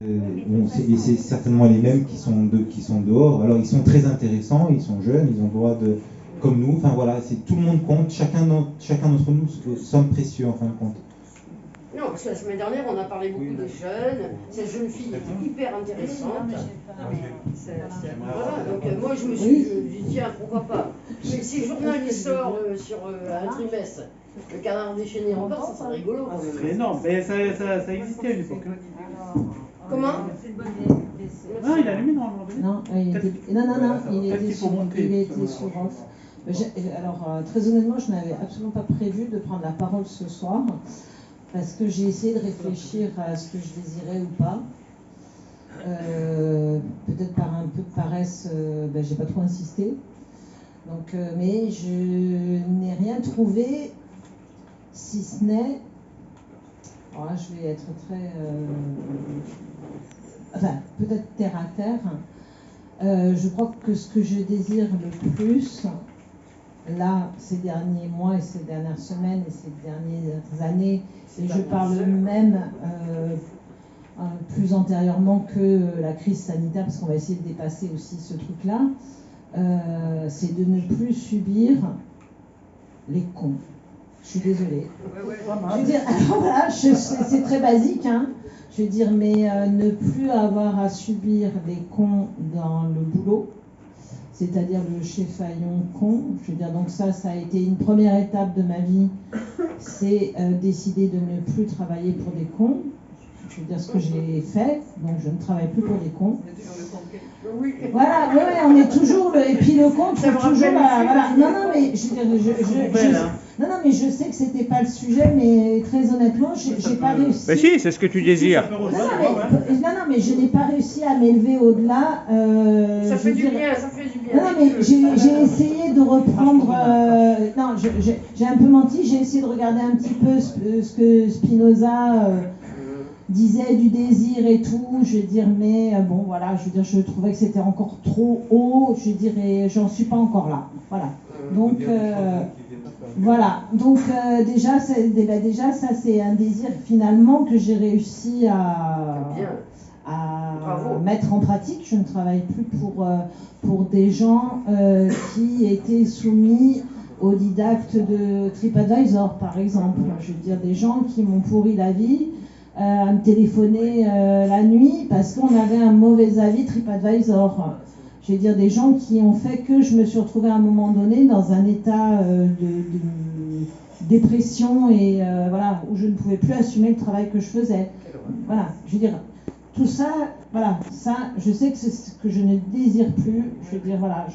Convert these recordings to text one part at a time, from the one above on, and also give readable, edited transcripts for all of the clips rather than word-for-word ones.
Et c'est certainement les mêmes qui sont dehors. Alors ils sont très intéressants, ils sont jeunes, ils ont le droit de, comme nous. Enfin voilà, c'est tout le monde compte. Chacun d'entre nous sommes précieux en fin de compte. Non, parce que la semaine dernière, on a parlé beaucoup des jeunes. Cette jeune fille était hyper intéressante. Voilà, donc moi je me suis dit, tiens, pourquoi pas. Mais si le journal il sort sur un trimestre, le canard déchaîné en bas, ça serait rigolo. Mais non, mais ça existait à l'époque. Comment? Non, il a allumé normalement. Non, il était sur off. Alors, très honnêtement, je n'avais absolument pas prévu de prendre la parole ce soir, parce que j'ai essayé de réfléchir à ce que je désirais ou pas. Peut-être par un peu de paresse, j'ai pas trop insisté. Donc, mais je n'ai rien trouvé, si ce n'est... Alors là, je vais être très... enfin, peut-être terre à terre. Je crois que ce que je désire le plus, là, ces derniers mois et ces dernières semaines et ces dernières années, et je parle même plus antérieurement que la crise sanitaire, parce qu'on va essayer de dépasser aussi ce truc-là, c'est de ne plus subir les cons. Je suis désolée. Je veux dire, alors voilà, c'est très basique, hein. Je veux dire, mais ne plus avoir à subir les cons dans le boulot, c'est-à-dire le chef-faillon con. Je veux dire, donc ça a été une première étape de ma vie, c'est décider de ne plus travailler pour des cons. Je veux dire ce que j'ai fait, donc je ne travaille plus pour des cons. Voilà, oui, on est toujours et puis le con trouve toujours voilà. Non, mais je veux dire, non, mais je sais que c'était pas le sujet, mais très honnêtement, j'ai pas réussi. Mais si, c'est ce que tu désires. Non, mais je n'ai pas réussi à m'élever au-delà. Ça fait du bien, ça fait du bien. Non, mais j'ai essayé de reprendre. Non, j'ai un peu menti. J'ai essayé de regarder un petit peu ce que Spinoza disait du désir et tout. Je veux dire, mais bon, voilà. Je veux dire, je trouvais que c'était encore trop haut. Je dirais, j'en suis pas encore là. Voilà. Donc. Voilà, donc déjà ça c'est un désir finalement que j'ai réussi à mettre en pratique. Je ne travaille plus pour des gens qui étaient soumis aux didactes de TripAdvisor par exemple. Je veux dire des gens qui m'ont pourri la vie à me téléphoner la nuit parce qu'on avait un mauvais avis TripAdvisor. Je veux dire, des gens qui ont fait que je me suis retrouvée à un moment donné dans un état de dépression et voilà, où je ne pouvais plus assumer le travail que je faisais. Voilà, je veux dire, tout ça, voilà, ça, je sais que c'est ce que je ne désire plus. Je veux dire, voilà,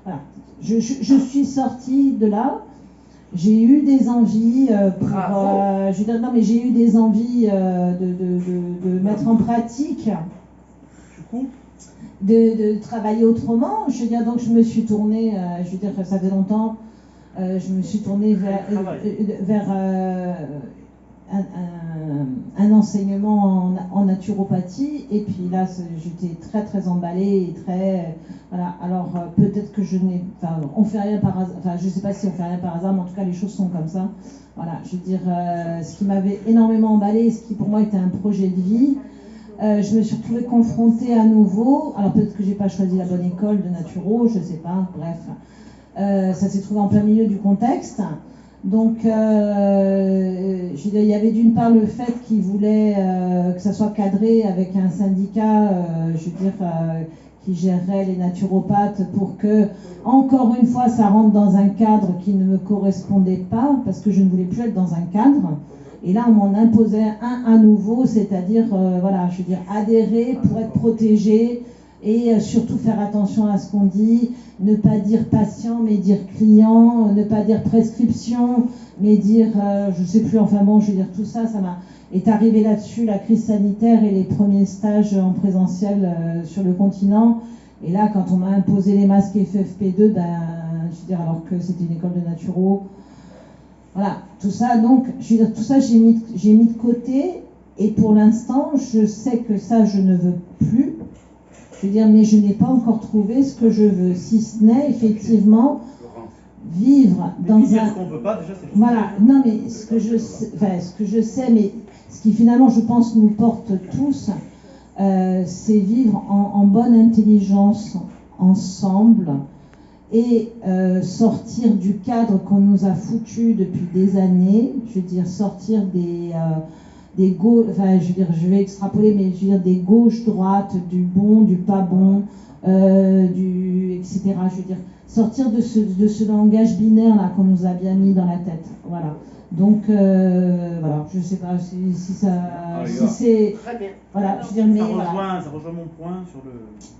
voilà, je suis sortie de là. J'ai eu des envies je veux dire, non, mais j'ai eu des envies de mettre en pratique. De travailler autrement. Je veux dire, donc je me suis tournée, je veux dire, ça fait longtemps, je me suis tournée vers un enseignement en naturopathie, et puis là, j'étais très très emballée et très, voilà, alors peut-être que on fait rien par hasard, enfin je sais pas si on fait rien par hasard, mais en tout cas les choses sont comme ça. Voilà, je veux dire, ce qui m'avait énormément emballée, ce qui pour moi était un projet de vie, je me suis retrouvée confrontée à nouveau. Alors peut-être que j'ai pas choisi la bonne école de naturo, je sais pas, bref. Ça s'est trouvé en plein milieu du contexte. Donc il y avait d'une part le fait qu'ils voulaient que ça soit cadré avec un syndicat, je veux dire, qui gérerait les naturopathes pour que, encore une fois, ça rentre dans un cadre qui ne me correspondait pas, parce que je ne voulais plus être dans un cadre. Et là, on m'en imposait un à nouveau, c'est-à-dire, voilà, je veux dire, adhérer pour être protégé et surtout faire attention à ce qu'on dit, ne pas dire patient, mais dire client, ne pas dire prescription, mais dire, je sais plus, enfin bon, je veux dire, tout ça, est arrivé là-dessus, la crise sanitaire et les premiers stages en présentiel sur le continent. Et là, quand on m'a imposé les masques FFP2, ben, je veux dire, alors que c'était une école de naturo, voilà, tout ça, donc, je veux dire, tout ça, j'ai mis de côté, et pour l'instant, je sais que ça, je ne veux plus. Je veux dire, mais je n'ai pas encore trouvé ce que je veux, si ce n'est, effectivement, vivre dans un... Ce qu'on veut pas, déjà, c'est... Voilà, non, mais ce que je sais, mais ce qui finalement, je pense, nous porte tous, c'est vivre en bonne intelligence ensemble et sortir du cadre qu'on nous a foutu depuis des années, je veux dire sortir des gauches, enfin je veux dire, je vais extrapoler, mais je veux dire des gauches-droites, du bon, du pas bon, etc. Je veux dire, sortir de ce langage binaire là qu'on nous a bien mis dans la tête. Voilà. Donc voilà, je sais pas si ça, si c'est, Très bien. voilà, je veux dire, mais Ça voilà. rejoint mon point sur le.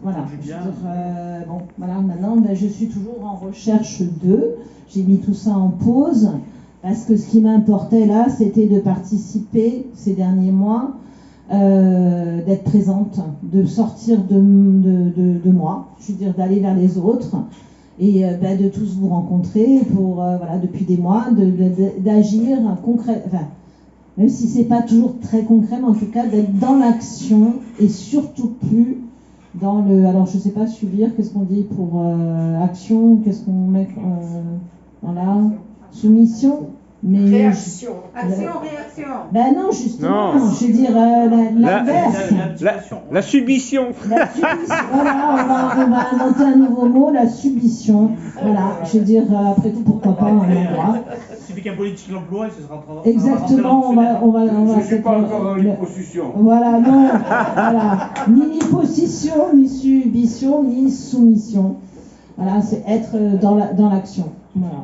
Voilà, sur je veux Julien. dire, bon, voilà, maintenant ben, je suis toujours en recherche d'eux. J'ai mis tout ça en pause parce que ce qui m'importait là, c'était de participer ces derniers mois, d'être présente, de sortir de moi, je veux dire d'aller vers les autres et ben, de tous vous rencontrer pour, voilà, depuis des mois, d'agir concrètement. Enfin, même si c'est pas toujours très concret, mais en tout cas d'être dans l'action et surtout plus dans le. Alors je sais pas subir, qu'est-ce qu'on dit pour action, qu'est-ce qu'on met dans la soumission, mais Réaction. Réaction. ben non, justement, Non. je veux dire l'inverse. La submission. La submission. Voilà, on va inventer un nouveau mot, la submission. Voilà, je veux dire, après tout, pourquoi pas un endroit. Il suffit qu'un politique l'emploie et ce sera. Exactement, on va Je ne suis pas encore en liposuction. Voilà, non, voilà, ni liposuction, ni submission, ni soumission. Voilà, c'est être dans l'action. Voilà.